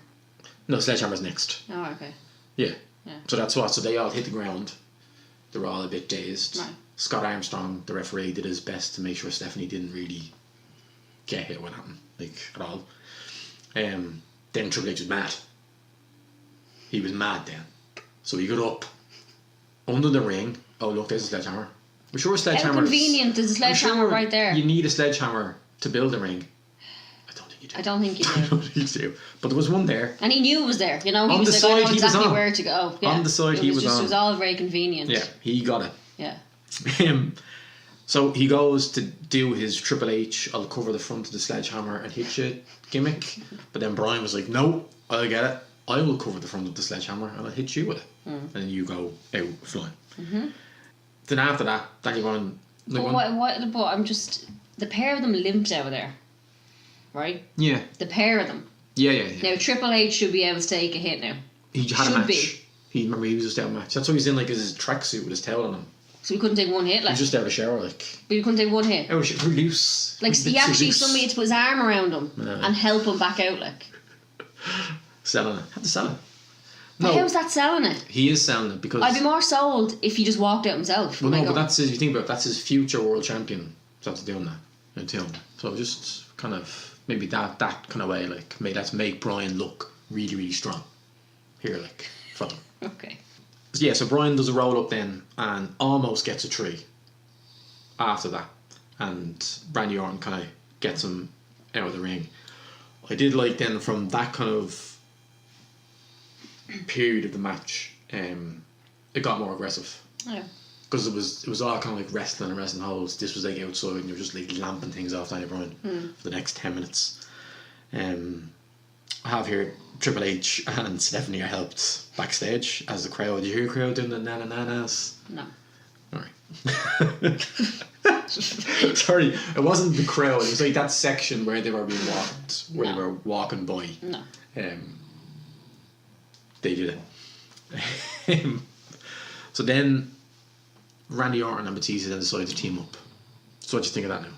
[SPEAKER 1] No, Sledgehammer's next.
[SPEAKER 2] Oh, okay.
[SPEAKER 1] Yeah.
[SPEAKER 2] Yeah.
[SPEAKER 1] So that's what. So they all hit the ground. They were all a bit dazed.
[SPEAKER 2] Right.
[SPEAKER 1] Scott Armstrong, the referee, did his best to make sure Stephanie didn't really get hit with nothing, like, at all. Then Triple H was mad. He was mad then. So he got up under the ring. Oh, look, there's a sledgehammer. I'm sure a sledgehammer.
[SPEAKER 2] How convenient, there's a sledgehammer right there.
[SPEAKER 1] You need a sledgehammer to build a ring. I don't think you do.
[SPEAKER 2] I don't think you do.
[SPEAKER 1] I don't think you do. But there was one there.
[SPEAKER 2] And he knew it was there. You know, he
[SPEAKER 1] On
[SPEAKER 2] was
[SPEAKER 1] the
[SPEAKER 2] like,
[SPEAKER 1] side,
[SPEAKER 2] I know
[SPEAKER 1] he was
[SPEAKER 2] exactly
[SPEAKER 1] on.
[SPEAKER 2] where to go. Yeah.
[SPEAKER 1] On the side, he was on.
[SPEAKER 2] It was all very convenient.
[SPEAKER 1] Yeah, he got it.
[SPEAKER 2] Yeah.
[SPEAKER 1] So he goes to do his Triple H, I'll cover the front of the sledgehammer and hit you gimmick. But then Brian was like, no, I'll get it. I will cover the front of the sledgehammer and I'll hit you with it. And then you go out flying. Then after that, Daniel Bryan...
[SPEAKER 2] But I'm just... The pair of them limped out of there. Right?
[SPEAKER 1] Yeah.
[SPEAKER 2] The pair of them.
[SPEAKER 1] Yeah.
[SPEAKER 2] Now, Triple H should be able to take a hit now.
[SPEAKER 1] He had
[SPEAKER 2] Should
[SPEAKER 1] a match.
[SPEAKER 2] be.
[SPEAKER 1] He was just out of a match. That's why he's in like his tracksuit with his towel on him.
[SPEAKER 2] So we couldn't take one hit,
[SPEAKER 1] He
[SPEAKER 2] like.
[SPEAKER 1] was just out of the shower, like.
[SPEAKER 2] But we couldn't take one hit.
[SPEAKER 1] Oh, we're loose.
[SPEAKER 2] Like, he actually, somebody had to put his arm around him and help him back out, like.
[SPEAKER 1] Selling it. Had to sell it.
[SPEAKER 2] But how's that selling it?
[SPEAKER 1] He is selling it because...
[SPEAKER 2] I'd be more sold if he just walked out himself.
[SPEAKER 1] Well, no, but that's, if you think about it, that's his future world champion. So that's doing that. Until. So just kind of, maybe that kind of way, like, let's make Brian look really, really strong. Here, like, for them.
[SPEAKER 2] Okay.
[SPEAKER 1] Yeah, so Brian does a roll up then and almost gets a 3 after that. And Randy Orton kind of gets him out of the ring. I did like then from that kind of period of the match, it got more aggressive.
[SPEAKER 2] Yeah.
[SPEAKER 1] Because it was all kind of like wrestling and wrestling holds. This was like outside and you were just like lamping things off Daniel Bryan for the next 10 minutes. I have here Triple H and Stephanie are helped backstage as the crowd. Did you hear the crowd doing the na-na-na-nas?
[SPEAKER 2] No.
[SPEAKER 1] Alright. Sorry, it wasn't the crowd. It was like that section where they were being walked, where they were walking by.
[SPEAKER 2] No.
[SPEAKER 1] They did it. So then Randy Orton and Batista then decided to team up. So what do you think of that now?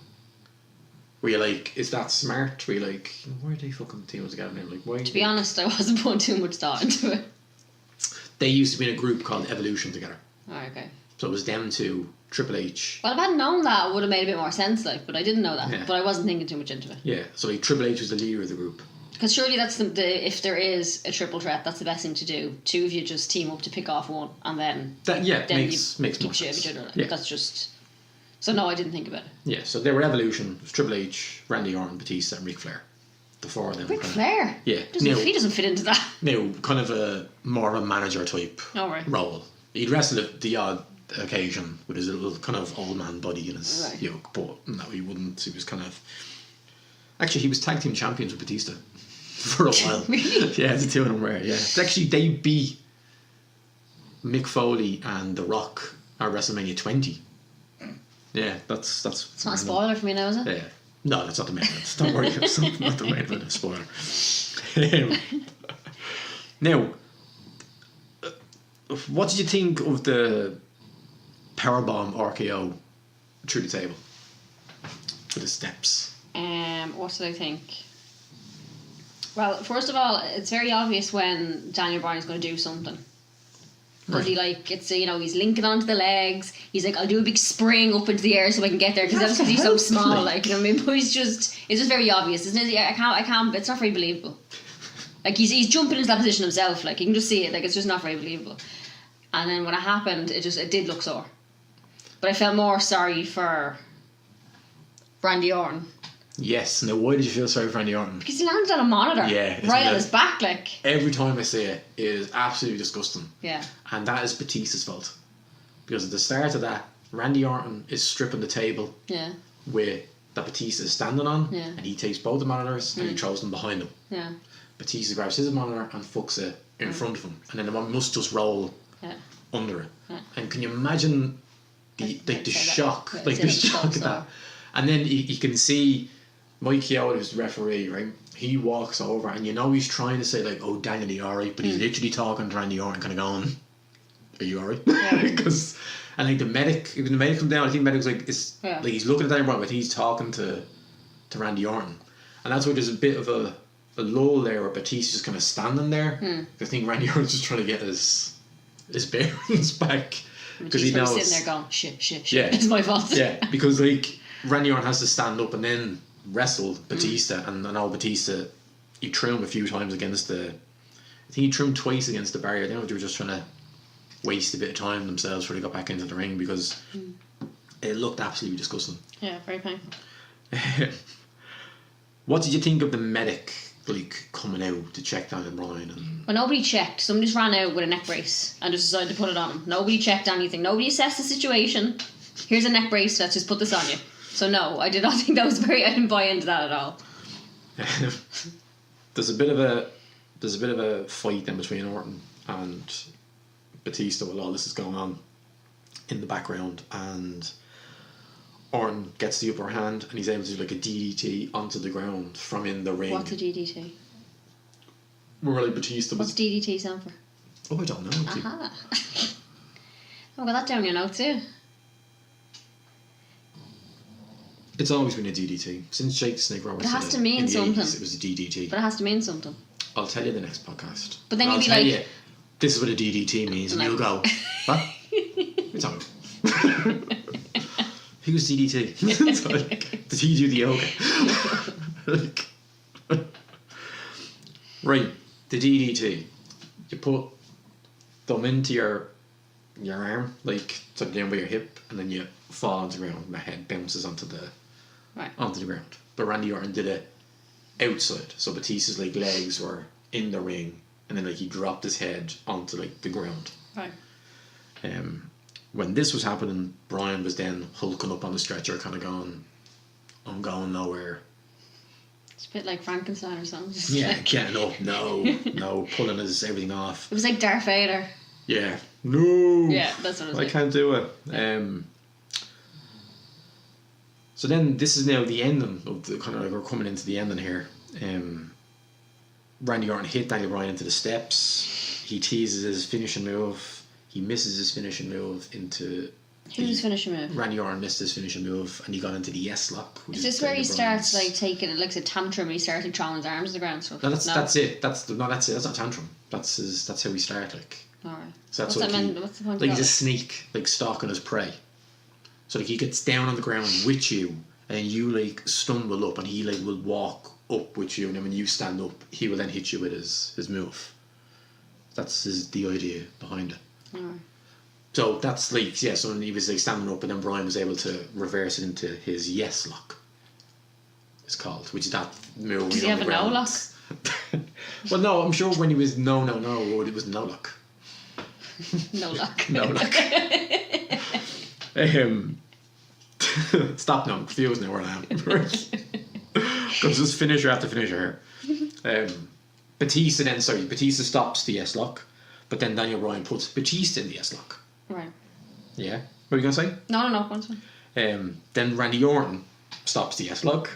[SPEAKER 1] Were you like, is that smart? Were you like, why are they fucking teaming together now? Like, why?
[SPEAKER 2] To be honest, I wasn't putting too much thought into it.
[SPEAKER 1] They used to be in a group called Evolution together.
[SPEAKER 2] Oh, okay.
[SPEAKER 1] So it was them two, Triple H.
[SPEAKER 2] Well, if I hadn't known that, it would have made a bit more sense, like, but I didn't know that.
[SPEAKER 1] Yeah.
[SPEAKER 2] But I wasn't thinking too much into it.
[SPEAKER 1] Yeah, so like Triple H was the leader of the group.
[SPEAKER 2] Because surely that's the if there is a triple threat, that's the best thing to do. Two of you just team up to pick off one, and then
[SPEAKER 1] Makes more
[SPEAKER 2] keep shit of
[SPEAKER 1] sense.
[SPEAKER 2] each other. Like.
[SPEAKER 1] Yeah.
[SPEAKER 2] That's just. So no, I didn't think about it.
[SPEAKER 1] Yeah, so they were Evolution. It was Triple H, Randy Orton, Batista, and Ric Flair. The four of them.
[SPEAKER 2] Ric Flair.
[SPEAKER 1] Yeah.
[SPEAKER 2] He doesn't fit into that.
[SPEAKER 1] No, kind of a more of a manager type role. He'd wrestle the odd occasion with his little kind of old man body and his yoke, but no, he wouldn't. He was kind of. Actually, he was tag team champions with Batista for a while.
[SPEAKER 2] Really?
[SPEAKER 1] Yeah, the two of them were. Yeah, actually, they beat Mick Foley and The Rock at WrestleMania 20. Yeah, that's.
[SPEAKER 2] It's not a spoiler for me now, is it?
[SPEAKER 1] Yeah. No, that's not the main event. Don't worry, it's not the main event. Spoiler. Now, what did you think of the powerbomb RKO through the table with the steps?
[SPEAKER 2] What did I think? Well, first of all, it's very obvious when Daniel Bryan's going to do something. Because he's linking onto the legs. He's like, I'll do a big spring up into the air so I can get there. Because he's so small, like, you know what I mean? But it's just very obvious, isn't it? I can't, it's not very believable. Like, he's jumping into that position himself, like, you can just see it, like, it's just not very believable. And then when it happened, it did look sore. But I felt more sorry for Randy Orton.
[SPEAKER 1] Yes. Now, why did you feel sorry for Randy Orton?
[SPEAKER 2] Because he landed on a monitor.
[SPEAKER 1] Yeah.
[SPEAKER 2] Right on his back, like.
[SPEAKER 1] Every time I say it, it is absolutely disgusting.
[SPEAKER 2] Yeah.
[SPEAKER 1] And that is Batista's fault. Because at the start of that, Randy Orton is stripping the table with that Batista is standing on, and he takes both the monitors and he throws them behind him.
[SPEAKER 2] Yeah.
[SPEAKER 1] Batista grabs his monitor and fucks it in front of him, and then the one must just roll under it. Yeah. And can you imagine the shock, like the shock of that? And then you can see Mike Chioda, who's the referee, right? He walks over, and you know he's trying to say like, "Oh, Daniel, are you alright?" But he's literally talking to Randy Orton, kind of going, "Are you alright?" Because and like the medic comes down. I think the medic's like, like he's looking at Daniel Bryan, but he's talking to Randy Orton, and that's why there's a bit of a lull there where Batista's just kind of standing there. I think Randy Orton's just trying to get his bearings back because he knows
[SPEAKER 2] sitting there going, shit. Yeah, it's my fault.
[SPEAKER 1] Yeah, because like Randy Orton has to stand up and then wrestled Batista, and I know Batista, he threw him a few times against the. I think he threw him twice against the barrier. I don't know if they were just trying to waste a bit of time themselves before they got back into the ring because it looked absolutely disgusting.
[SPEAKER 2] Yeah, very painful.
[SPEAKER 1] What did you think of the medic coming out to check Daniel Bryan? And
[SPEAKER 2] Well, nobody checked. Somebody just ran out with a neck brace and just decided to put it on him. Nobody checked anything. Nobody assessed the situation. Here's a neck brace. Let's just put this on you. So no, I did not think that was very. I didn't buy into that at all.
[SPEAKER 1] There's a bit of a fight then between Orton and Batista while all this is going on in the background, and Orton gets the upper hand and he's able to do like a DDT onto the ground from in the ring.
[SPEAKER 2] What's a DDT?
[SPEAKER 1] Where like Batista was.
[SPEAKER 2] What's DDT stand for?
[SPEAKER 1] Oh, I don't know.
[SPEAKER 2] Aha. I've got that down your notes too.
[SPEAKER 1] It's always been a DDT since Jake the Snake Roberts.
[SPEAKER 2] It has to mean
[SPEAKER 1] in the
[SPEAKER 2] something.
[SPEAKER 1] 80s, it was a DDT.
[SPEAKER 2] But it has to mean something.
[SPEAKER 1] I'll tell you the next podcast.
[SPEAKER 2] But then
[SPEAKER 1] I'll
[SPEAKER 2] you'd be
[SPEAKER 1] tell
[SPEAKER 2] like,
[SPEAKER 1] you, this is what a DDT means, and
[SPEAKER 2] like-
[SPEAKER 1] you'll go, what? It's on. Who's DDT? It's like, did he do the yoga? Right, the DDT. You put them into your arm, like sort of down by your hip, and then you fall onto the ground. My head bounces onto the ground. But Randy Orton did it outside, so Batista's like legs were in the ring, and then like he dropped his head onto like the ground.
[SPEAKER 2] Right.
[SPEAKER 1] When this was happening, Brian was then hulking up on the stretcher, kind of going, "I'm going nowhere."
[SPEAKER 2] It's a bit like Frankenstein or something. Just
[SPEAKER 1] Yeah,
[SPEAKER 2] like-
[SPEAKER 1] getting up, no, pulling everything off.
[SPEAKER 2] It was like Darth Vader.
[SPEAKER 1] Yeah, no.
[SPEAKER 2] Yeah, that's what it was
[SPEAKER 1] I
[SPEAKER 2] like.
[SPEAKER 1] can't do it. So then this is now the ending of the kind of like we're coming into the ending here. Randy Orton hit Daniel Bryan into the steps. He teases his finishing move. He misses his finishing move into.
[SPEAKER 2] Who's finishing move?
[SPEAKER 1] Randy Orton missed his finishing move, and he got into the yes lock.
[SPEAKER 2] Is this where he starts like taking it like a tantrum? He starts like throwing his arms to the ground. Stuff.
[SPEAKER 1] No, that's it. That's it. That's not tantrum. That's how we start. Like.
[SPEAKER 2] Alright.
[SPEAKER 1] So that's
[SPEAKER 2] What's
[SPEAKER 1] like
[SPEAKER 2] that mean? What's the point
[SPEAKER 1] like
[SPEAKER 2] of
[SPEAKER 1] he's a
[SPEAKER 2] that?
[SPEAKER 1] snake, like stalking his prey. So like he gets down on the ground with you, and you like stumble up, and he like will walk up with you, and then when you stand up, he will then hit you with his move. That's the idea behind it.
[SPEAKER 2] Alright.
[SPEAKER 1] So that's like so when he was like standing up, and then Brian was able to reverse it into his yes lock. It's called, which is that move.
[SPEAKER 2] Does he have a no lock?
[SPEAKER 1] Well, no, I'm sure when he was no, it was no lock.
[SPEAKER 2] No luck.
[SPEAKER 1] No luck. Stop now, I'm confused now where I am. Because just finisher after finisher here. Batista stops the S lock, but then Daniel Bryan puts Batista in the S lock.
[SPEAKER 2] Right.
[SPEAKER 1] Yeah. What are you going to say?
[SPEAKER 2] No, that's fine.
[SPEAKER 1] Then Randy Orton stops the S lock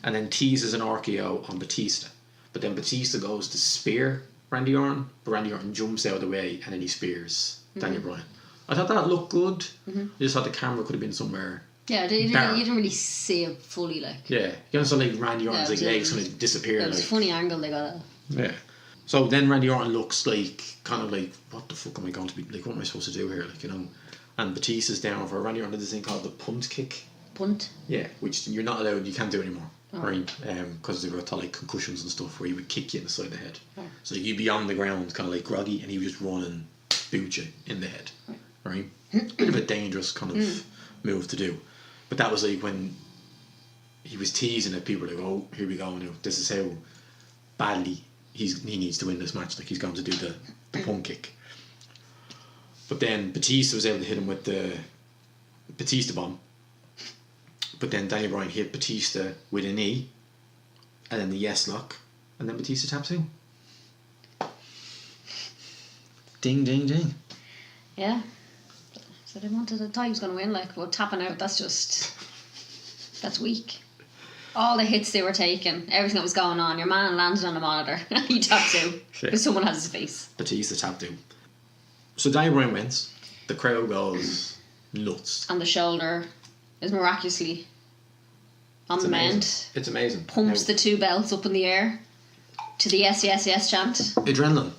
[SPEAKER 1] and then teases an RKO on Batista. But then Batista goes to spear Randy Orton, but Randy Orton jumps out of the way and then he spears Daniel Bryan. I thought that looked good. I just thought the camera could have been somewhere.
[SPEAKER 2] Yeah, you didn't really see it fully, like.
[SPEAKER 1] Yeah, you know, so like Randy Orton's like
[SPEAKER 2] Yeah,
[SPEAKER 1] legs kind of disappear.
[SPEAKER 2] It was a
[SPEAKER 1] Like,
[SPEAKER 2] funny angle they got.
[SPEAKER 1] yeah. So then Randy Orton looks like kind of like, what the fuck am I going to be like? What am I supposed to do here? Like, you know, and Batista's down for Randy Orton did this thing called the punt kick.
[SPEAKER 2] Punt.
[SPEAKER 1] Yeah, which you're not allowed. You can't do anymore.
[SPEAKER 2] Oh.
[SPEAKER 1] Right, because they got like concussions and stuff where he would kick you in the side of the head.
[SPEAKER 2] Oh.
[SPEAKER 1] So you'd be on the ground, kind of like groggy, and he would just run and boot you in the head. Right, bit of a dangerous kind of move to do. But that was like when he was teasing it. People were like, "Oh, here we go now. This is how badly he needs to win this match. Like he's going to do the punt kick." But then Batista was able to hit him with the Batista bomb. But then Daniel Bryan hit Batista with a knee, and then the yes lock, and then Batista taps in. Ding, ding, ding.
[SPEAKER 2] Yeah. So they wanted to thought he was going to win, like, well, tapping out, that's weak. All the hits they were taking, everything that was going on, your man landed on the monitor, he tapped out, because someone has his face.
[SPEAKER 1] Batista tapped in. So Daniel Bryan wins. The crowd goes nuts.
[SPEAKER 2] And the shoulder is miraculously on the mend.
[SPEAKER 1] It's amazing.
[SPEAKER 2] Pumps the two belts up in the air to the yes, yes, yes chant.
[SPEAKER 1] Adrenaline.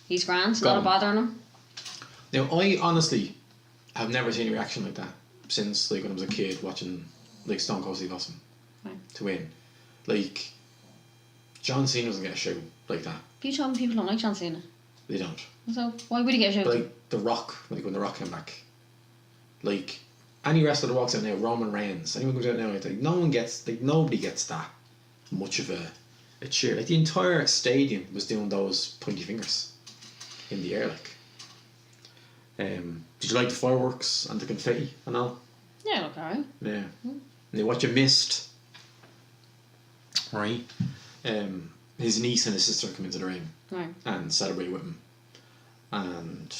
[SPEAKER 2] He's grand,
[SPEAKER 1] Got
[SPEAKER 2] not a
[SPEAKER 1] him.
[SPEAKER 2] bother on him.
[SPEAKER 1] Now, I honestly have never seen a reaction like that since like when I was a kid watching like Stone Cold Steve Austin
[SPEAKER 2] Right.
[SPEAKER 1] to win. Like, John Cena doesn't get a shout like that.
[SPEAKER 2] You told me people don't like John Cena.
[SPEAKER 1] They don't.
[SPEAKER 2] So why would he get a shout?
[SPEAKER 1] But like The Rock, like when The Rock came back, like any wrestler that walks out now, Roman Reigns, anyone comes out now, like nobody gets that much of a cheer. Like the entire stadium was doing those pointy fingers in the air. Like, did you like the fireworks and the confetti and all?
[SPEAKER 2] Yeah, look alright.
[SPEAKER 1] Yeah. And what you missed, right? His niece and his sister come into the ring and celebrate with him, and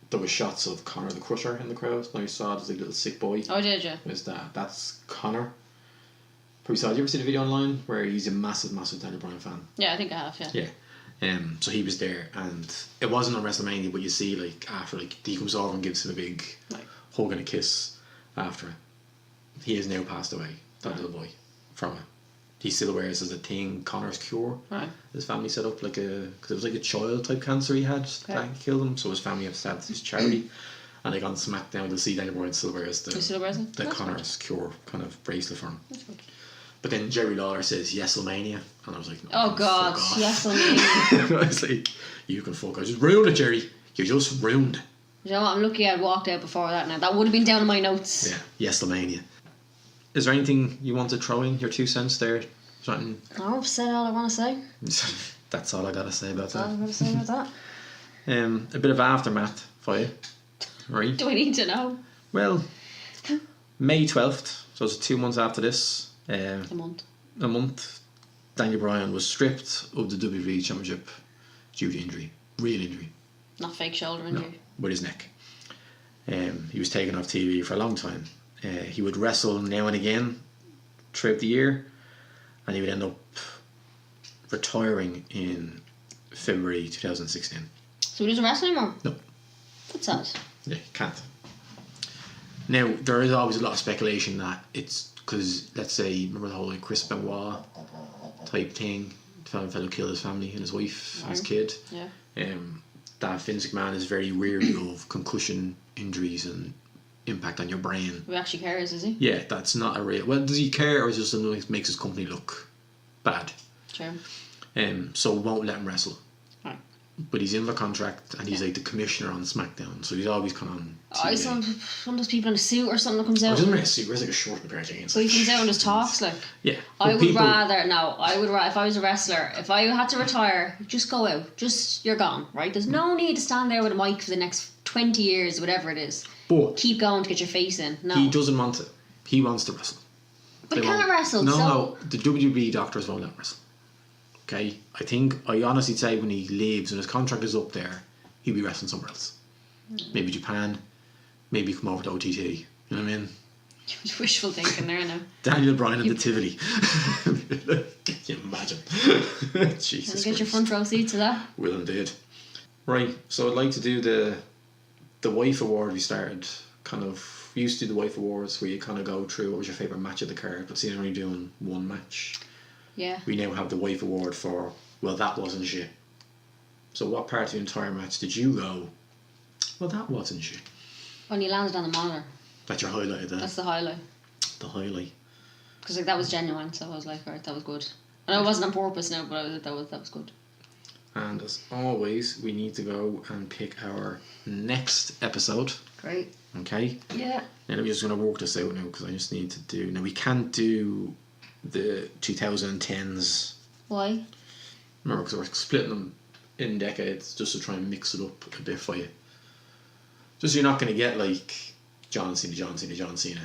[SPEAKER 1] there was shots of Connor the Crusher in the crowd. Now you saw this like little sick boy.
[SPEAKER 2] Oh, did you?
[SPEAKER 1] That's Connor. Probably saw. Did you ever see the video online where he's a massive Daniel Bryan fan?
[SPEAKER 2] Yeah, I think I have. Yeah.
[SPEAKER 1] Yeah. So he was there, and it wasn't on WrestleMania, but you see like after like he comes over and gives him a big hug and a kiss after it. He has now passed away. That little boy from it. He still wears as a thing Connor's Cure.
[SPEAKER 2] Right.
[SPEAKER 1] His family set up because it was like a child type cancer he had that killed him. So his family have started this charity, and like on SmackDown they'll see Daniel Bryan still wears the Connor's Cure kind of bracelet for him.
[SPEAKER 2] That's good.
[SPEAKER 1] But then Jerry Lawler says Yeselmania, and I was like, no,
[SPEAKER 2] oh God, Yeselmania.
[SPEAKER 1] I was like, you can fuck. I just ruined it, Jerry. You just ruined it.
[SPEAKER 2] You know what? I'm lucky I'd walked out before that. Now that would have been down in my notes.
[SPEAKER 1] Yeah, Yeselmania. Is there anything you want to throw in? Your 2 cents there? Something?
[SPEAKER 2] I've said all I want to say.
[SPEAKER 1] That's all I gotta say about
[SPEAKER 2] That's all I'm going to say about that.
[SPEAKER 1] A bit of aftermath for you, right?
[SPEAKER 2] Do I need to know?
[SPEAKER 1] Well, May 12th, so it's 2 months after this.
[SPEAKER 2] A month.
[SPEAKER 1] Daniel Bryan was stripped of the WWE Championship due to injury, real injury.
[SPEAKER 2] Not fake shoulder injury.
[SPEAKER 1] No, with his neck. He was taken off TV for a long time. He would wrestle now and again throughout the year, and he would end up retiring in February 2016.
[SPEAKER 2] So he doesn't wrestle anymore?
[SPEAKER 1] No.
[SPEAKER 2] That's sad.
[SPEAKER 1] Yeah, he can't. Now, there is always a lot of speculation that it's because, let's say, remember the whole like Chris Benoit type thing? The fellow killed his family and his wife and his kid.
[SPEAKER 2] Yeah.
[SPEAKER 1] That Vince McMahon is very weary of concussion injuries and impact on your brain.
[SPEAKER 2] Who actually cares, is he?
[SPEAKER 1] Yeah, that's not a real... Well, does he care, or is it just something that makes his company look bad?
[SPEAKER 2] Sure.
[SPEAKER 1] So won't let him wrestle.
[SPEAKER 2] Right.
[SPEAKER 1] But he's in the contract, and he's like the commissioner on SmackDown, so he's always kind of on TV.
[SPEAKER 2] Some of those people in a suit or something that comes out.
[SPEAKER 1] He doesn't wear a suit, he wears like a short pair of jeans.
[SPEAKER 2] So he comes out and just talks like...
[SPEAKER 1] Yeah.
[SPEAKER 2] I would rather... if I was a wrestler, if I had to retire, just go out. Just, you're gone, right? There's no need to stand there with a mic for the next 20 years, whatever it is.
[SPEAKER 1] But
[SPEAKER 2] keep going to get your face in. No.
[SPEAKER 1] He doesn't want to. He wants to wrestle.
[SPEAKER 2] But he can't wrestle,
[SPEAKER 1] No, the WWE doctors won't let him wrestle. Okay? I honestly say when he leaves and his contract is up there, he'll be wrestling somewhere else. Maybe Japan, maybe come over to OTT. You know what I mean?
[SPEAKER 2] Wishful thinking there now.
[SPEAKER 1] Daniel Bryan and the Tivoli. Can you imagine? Jesus
[SPEAKER 2] Can you get your front row seat to that?
[SPEAKER 1] Will indeed. Right, so I'd like to do the wife award we started. We used to do the wife awards where you kind of go through what was your favourite match of the card, but seeing only doing one match.
[SPEAKER 2] Yeah.
[SPEAKER 1] We now have the wife award for, well, that wasn't shit. So what part of the entire match did you go, well, that wasn't shit?
[SPEAKER 2] When you landed on the monitor.
[SPEAKER 1] That's your highlight there.
[SPEAKER 2] That's the highlight.
[SPEAKER 1] The highlight.
[SPEAKER 2] Because like, that was genuine, so I was like, alright, that was good. I know it wasn't on purpose now, but that was good.
[SPEAKER 1] And as always, we need to go and pick our next episode.
[SPEAKER 2] Great.
[SPEAKER 1] Okay?
[SPEAKER 2] Yeah.
[SPEAKER 1] Now I'm just going to work this out now because I just need to do... Now we can't do the 2010s.
[SPEAKER 2] Why?
[SPEAKER 1] Remember, because we're splitting them in decades just to try and mix it up a bit for you. Just so you're not going to get like John Cena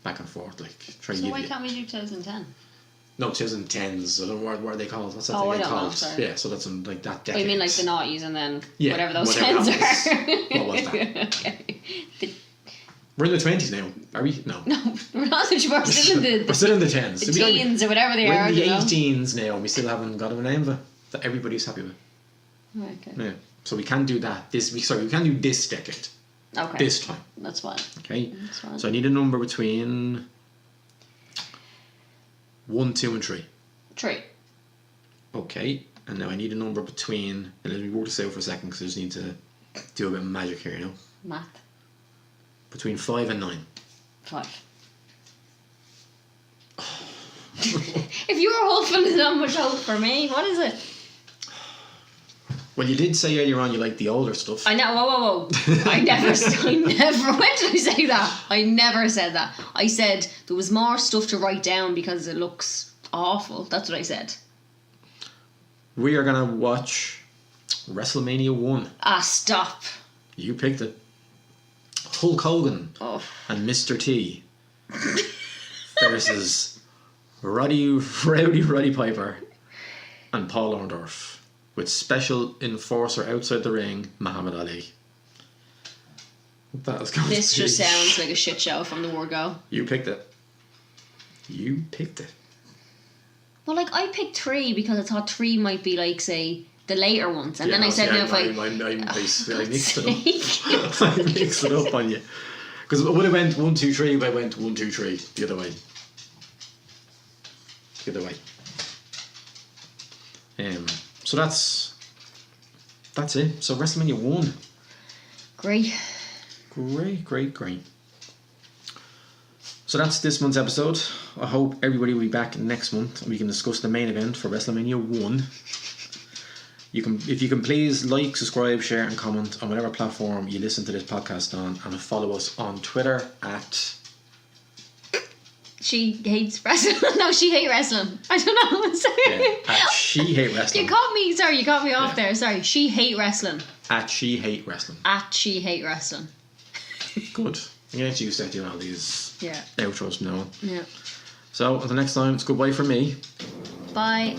[SPEAKER 1] back and forth. Like, try
[SPEAKER 2] so
[SPEAKER 1] and
[SPEAKER 2] why
[SPEAKER 1] give you...
[SPEAKER 2] can't we do 2010?
[SPEAKER 1] No, 2010s. I don't know what are they called. What's that
[SPEAKER 2] thing
[SPEAKER 1] I don't
[SPEAKER 2] called?
[SPEAKER 1] know, sorry. Yeah, so that's in like that decade.
[SPEAKER 2] Oh, you mean like the noughties and then whatever those
[SPEAKER 1] whatever
[SPEAKER 2] tens
[SPEAKER 1] that
[SPEAKER 2] are?
[SPEAKER 1] What was that?
[SPEAKER 2] Okay.
[SPEAKER 1] We're in the 20s now, are we? No.
[SPEAKER 2] No, we're not. We're still in the
[SPEAKER 1] We're still in the 10s.
[SPEAKER 2] The teens or whatever they are.
[SPEAKER 1] We're in the 18s now, and we still haven't got a name that everybody's happy with.
[SPEAKER 2] Okay.
[SPEAKER 1] Yeah. So we can't do that we can't do this decade.
[SPEAKER 2] Okay.
[SPEAKER 1] This time.
[SPEAKER 2] That's fine.
[SPEAKER 1] Okay.
[SPEAKER 2] That's fine.
[SPEAKER 1] So I need a number between 1, 2 and 3.
[SPEAKER 2] 3.
[SPEAKER 1] Okay. And now I need a number between, and let me work this out for a second because I just need to do a bit of magic here, you know.
[SPEAKER 2] Math.
[SPEAKER 1] Between 5 and 9.
[SPEAKER 2] 5. If you're hopeful, there's not much hope for me. What is it?
[SPEAKER 1] Well, you did say earlier on you like the older stuff.
[SPEAKER 2] I know. Whoa. I never. When did I say that? I never said that. I said there was more stuff to write down because it looks awful. That's what I said.
[SPEAKER 1] We are going to watch WrestleMania 1.
[SPEAKER 2] Ah, stop.
[SPEAKER 1] You picked it. Hulk Hogan and Mr. T versus Rowdy Piper and Paul Orndorff with special enforcer outside the ring, Muhammad Ali. That is going
[SPEAKER 2] This
[SPEAKER 1] to be...
[SPEAKER 2] just sounds like a shit show from the word go.
[SPEAKER 1] You picked it. You picked it.
[SPEAKER 2] Well, like, I picked 3 because I thought 3 might be, like, say, the later ones. And then I said,
[SPEAKER 1] I mixed it up. I mixed it up on you. Because it would have went 1, 2, 3, but I went 1, 2, 3 the other way. So that's it. So WrestleMania 1.
[SPEAKER 2] Great.
[SPEAKER 1] So that's this month's episode. I hope everybody will be back next month and we can discuss the main event for WrestleMania 1. If you can please like, subscribe, share and comment on whatever platform you listen to this podcast on, and follow us on Twitter at...
[SPEAKER 2] She hates wrestling. No, she hates wrestling. I don't know. Sorry.
[SPEAKER 1] Yeah, at She Hate Wrestling.
[SPEAKER 2] You caught me off there. Sorry. She hate wrestling.
[SPEAKER 1] At She Hate Wrestling.
[SPEAKER 2] At She hate wrestling.
[SPEAKER 1] Good. You get used to doing all these outros now.
[SPEAKER 2] Yeah.
[SPEAKER 1] So until next time, it's goodbye from me.
[SPEAKER 2] Bye.